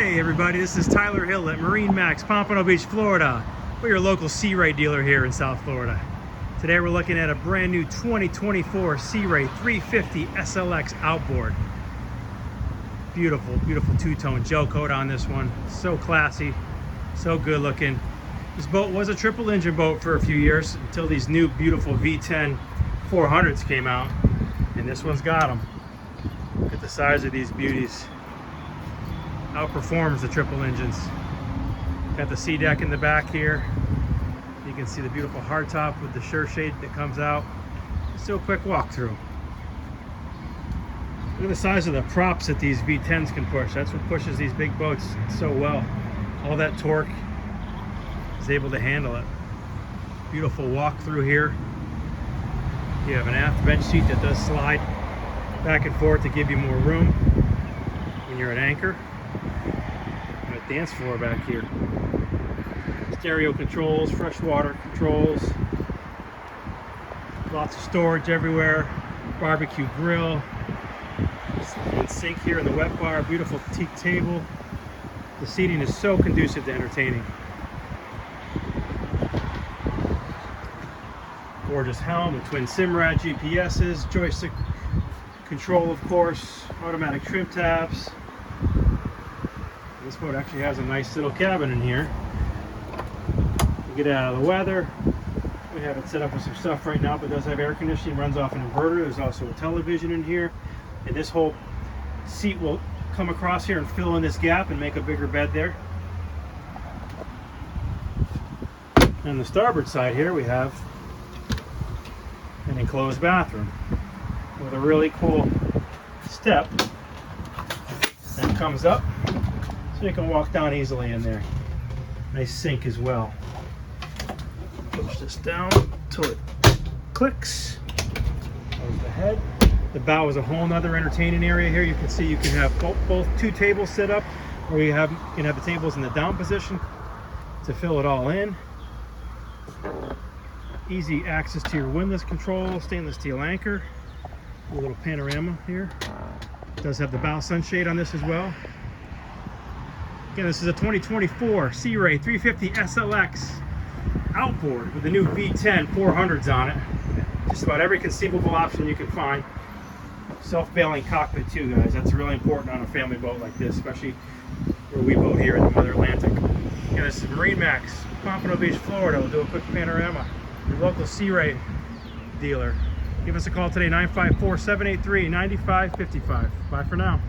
Hey everybody, this is Tyler Hill at MarineMax, Pompano Beach, Florida. We're your local Sea Ray dealer here in South Florida. Today we're looking at a brand new 2024 Sea Ray 350 SLX Outboard. Beautiful, beautiful two-tone gel coat on this one. So classy, so good looking. This boat was a triple engine boat for a few years until these new beautiful V10 400s came out, and this one's got them. Look at the size of these beauties. Outperforms the triple engines. Got the sea deck in the back here. You can see the beautiful hardtop with the sure shade that comes out. Just do a quick walkthrough. Look at the size of the props that these V10s can push. That's what pushes these big boats so well. All that torque is able to handle it. Beautiful walkthrough here. You have an aft bench seat that does slide back and forth to give you more room when you're at anchor. And a dance floor back here. Stereo controls, freshwater controls, lots of storage everywhere, barbecue grill, and sink here in the wet bar, beautiful teak table. The seating is so conducive to entertaining. Gorgeous helm with twin Simrad GPSs, joystick control of course, automatic trim tabs. This boat actually has a nice little cabin in here. You get out of the weather. We have it set up with some stuff right now, but it does have air conditioning, runs off an inverter. There's also a television in here. And this whole seat will come across here and fill in this gap and make a bigger bed there. On the starboard side here we have an enclosed bathroom with a really cool step that comes up so you can walk down easily in there. Nice sink as well. Push this down till it clicks. There's the head. The bow is a whole nother entertaining area here. You can see you can have both two tables set up, or you can have the tables in the down position to fill it all in. Easy access to your windlass control, stainless steel anchor, a little panorama here. It does have the bow sunshade on this as well. Again, this is a 2024 Sea Ray 350 SLX Outboard with the new V10 400s on it. Just about every conceivable option you can find. Self-bailing cockpit too, guys. That's really important on a family boat like this, especially where we boat here in the Mother Atlantic. Again, this is MarineMax, Pompano Beach, Florida. We'll do a quick panorama. Your local Sea Ray dealer. Give us a call today, 954-783-9555. Bye for now.